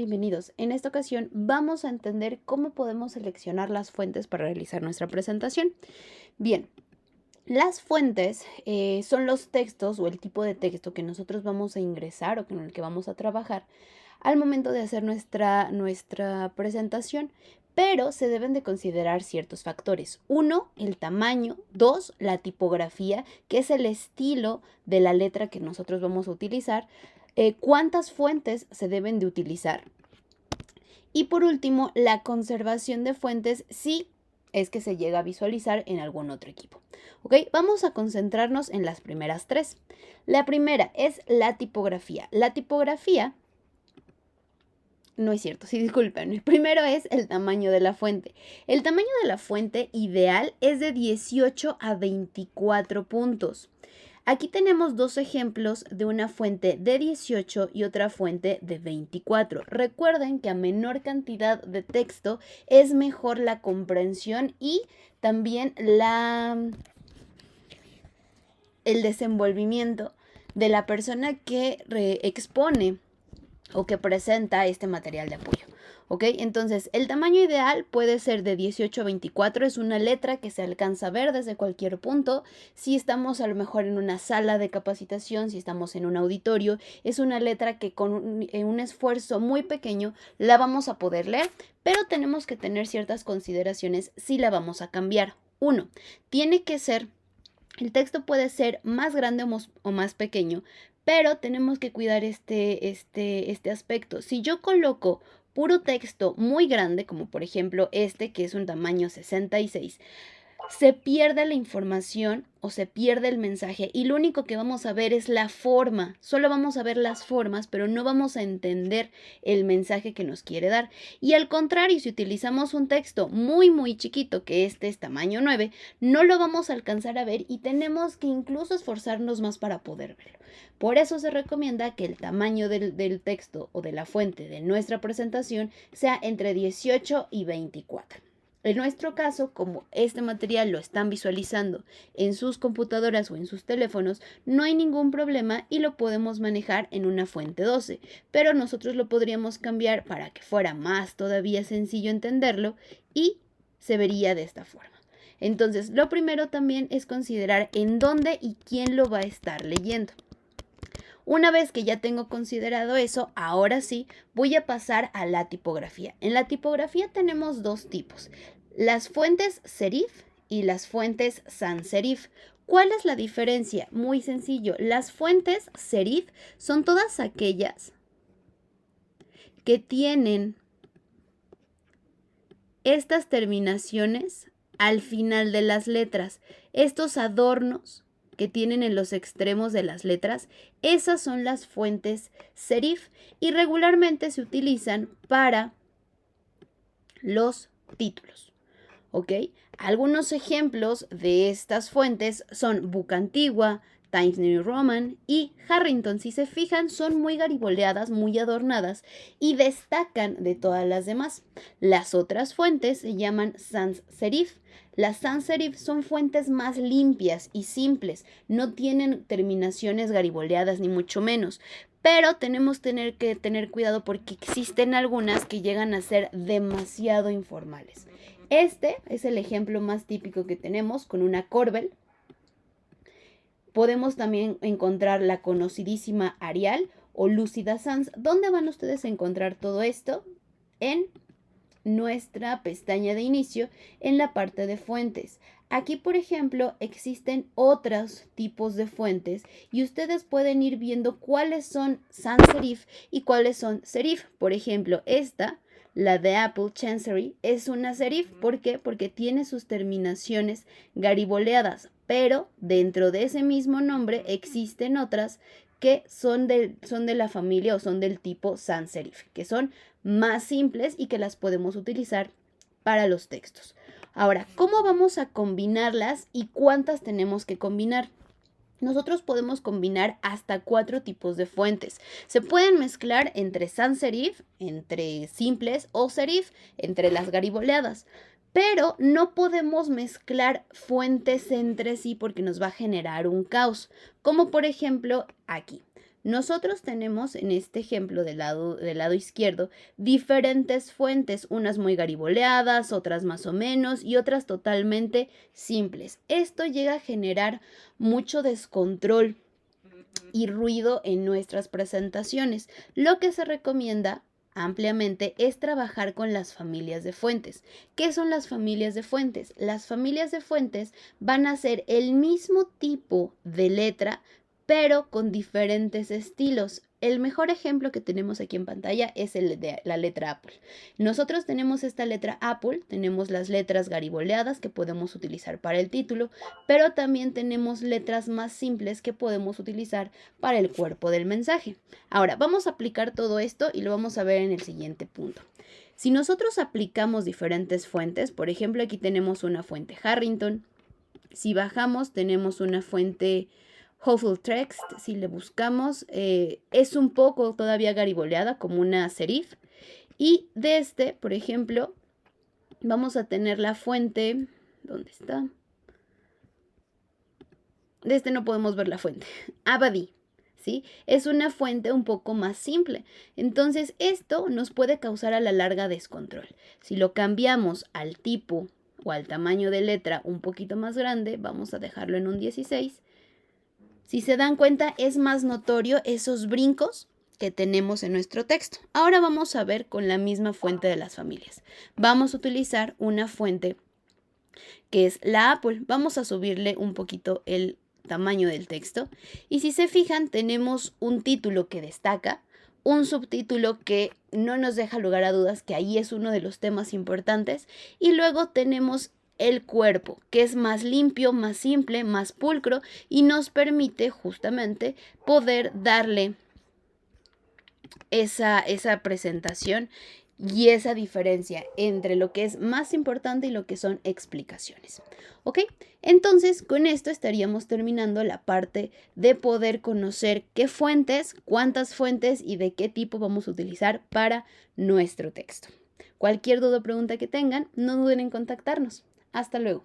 Bienvenidos. En esta ocasión vamos a entender cómo podemos seleccionar las fuentes para realizar nuestra presentación. Bien, las fuentes son los textos o el tipo de texto que nosotros vamos a ingresar o con el que vamos a trabajar al momento de hacer nuestra presentación, pero se deben de considerar ciertos factores. 1, el tamaño. 2, la tipografía, que es el estilo de la letra que nosotros vamos a utilizar. ¿Cuántas fuentes se deben de utilizar? Y por último, la conservación de fuentes si es que se llega a visualizar en algún otro equipo. ¿Ok? Vamos a concentrarnos en las primeras tres. La primera es la tipografía. La tipografía, no es cierto, sí, disculpen. El primero es el tamaño de la fuente. El tamaño de la fuente ideal es de 18 a 24 puntos. Aquí tenemos dos ejemplos de una fuente de 18 y otra fuente de 24. Recuerden que a menor cantidad de texto es mejor la comprensión y también el desenvolvimiento de la persona que expone o que presenta este material de apoyo. ¿Ok? Entonces, el tamaño ideal puede ser de 18 a 24, es una letra que se alcanza a ver desde cualquier punto. Si estamos a lo mejor en una sala de capacitación, si estamos en un auditorio, es una letra que con un esfuerzo muy pequeño la vamos a poder leer, pero tenemos que tener ciertas consideraciones si la vamos a cambiar. 1, tiene que ser, el texto puede ser más grande o más pequeño, pero tenemos que cuidar este aspecto. Si yo coloco puro texto muy grande, como por ejemplo este que es un tamaño 66, se pierde la información o se pierde el mensaje y lo único que vamos a ver es la forma. Solo vamos a ver las formas, pero no vamos a entender el mensaje que nos quiere dar. Y al contrario, si utilizamos un texto muy chiquito, que este es tamaño 9, no lo vamos a alcanzar a ver y tenemos que incluso esforzarnos más para poder verlo. Por eso se recomienda que el tamaño del texto o de la fuente de nuestra presentación sea entre 18 y 24. En nuestro caso, como este material lo están visualizando en sus computadoras o en sus teléfonos, no hay ningún problema y lo podemos manejar en una fuente 12, pero nosotros lo podríamos cambiar para que fuera más todavía sencillo entenderlo y se vería de esta forma. Entonces, lo primero también es considerar en dónde y quién lo va a estar leyendo. Una vez que ya tengo considerado eso, ahora sí voy a pasar a la tipografía. En la tipografía tenemos dos tipos, las fuentes serif y las fuentes sans serif. ¿Cuál es la diferencia? Muy sencillo, las fuentes serif son todas aquellas que tienen estas terminaciones al final de las letras, estos adornos que tienen en los extremos de las letras, esas son las fuentes serif y regularmente se utilizan para los títulos. ¿Ok? Algunos ejemplos de estas fuentes son Book Antigua, Times New Roman y Harrington. Si se fijan, son muy gariboleadas, muy adornadas y destacan de todas las demás. Las otras fuentes se llaman sans serif. Las sans serif son fuentes más limpias y simples, no tienen terminaciones gariboleadas ni mucho menos, pero tenemos que tener cuidado porque existen algunas que llegan a ser demasiado informales. Este es el ejemplo más típico que tenemos con una Corbel. Podemos también encontrar la conocidísima Arial o Lucida Sans. ¿Dónde van ustedes a encontrar todo esto? En nuestra pestaña de inicio, en la parte de fuentes. Aquí, por ejemplo, existen otros tipos de fuentes y ustedes pueden ir viendo cuáles son sans serif y cuáles son serif. Por ejemplo, esta, la de Apple Chancery, es una serif. ¿Por qué? Porque tiene sus terminaciones gariboleadas, pero dentro de ese mismo nombre existen otras que son de la familia o son del tipo sans serif, que son más simples y que las podemos utilizar para los textos. Ahora, ¿cómo vamos a combinarlas y cuántas tenemos que combinar? Nosotros podemos combinar hasta 4 tipos de fuentes. Se pueden mezclar entre sans serif, entre simples, o serif, entre las gariboleadas. Pero no podemos mezclar fuentes entre sí porque nos va a generar un caos. Como por ejemplo aquí. Nosotros tenemos en este ejemplo del lado izquierdo diferentes fuentes, unas muy gariboleadas, otras más o menos y otras totalmente simples. Esto llega a generar mucho descontrol y ruido en nuestras presentaciones. Lo que se recomienda ampliamente es trabajar con las familias de fuentes. ¿Qué son las familias de fuentes? Las familias de fuentes van a ser el mismo tipo de letra, pero con diferentes estilos. El mejor ejemplo que tenemos aquí en pantalla es el de la letra Apple. Nosotros tenemos esta letra Apple, tenemos las letras gariboleadas que podemos utilizar para el título, pero también tenemos letras más simples que podemos utilizar para el cuerpo del mensaje. Ahora, vamos a aplicar todo esto y lo vamos a ver en el siguiente punto. Si nosotros aplicamos diferentes fuentes, por ejemplo, aquí tenemos una fuente Harrington. Si bajamos, tenemos una fuente Huffle Text. Si le buscamos, es un poco todavía gariboleada, como una serif. Y de este, por ejemplo, vamos a tener la fuente. ¿Dónde está? De este no podemos ver la fuente. Abadi, ¿sí? Es una fuente un poco más simple. Entonces, esto nos puede causar a la larga descontrol. Si lo cambiamos al tipo o al tamaño de letra un poquito más grande, vamos a dejarlo en un 16. Si se dan cuenta, es más notorio esos brincos que tenemos en nuestro texto. Ahora vamos a ver con la misma fuente de las familias. Vamos a utilizar una fuente que es la Apple. Vamos a subirle un poquito el tamaño del texto. Y si se fijan, tenemos un título que destaca, un subtítulo que no nos deja lugar a dudas, que ahí es uno de los temas importantes. Y luego tenemos el cuerpo, que es más limpio, más simple, más pulcro y nos permite justamente poder darle esa presentación y esa diferencia entre lo que es más importante y lo que son explicaciones. ¿Ok? Entonces, con esto estaríamos terminando la parte de poder conocer qué fuentes, cuántas fuentes y de qué tipo vamos a utilizar para nuestro texto. Cualquier duda o pregunta que tengan, no duden en contactarnos. Hasta luego.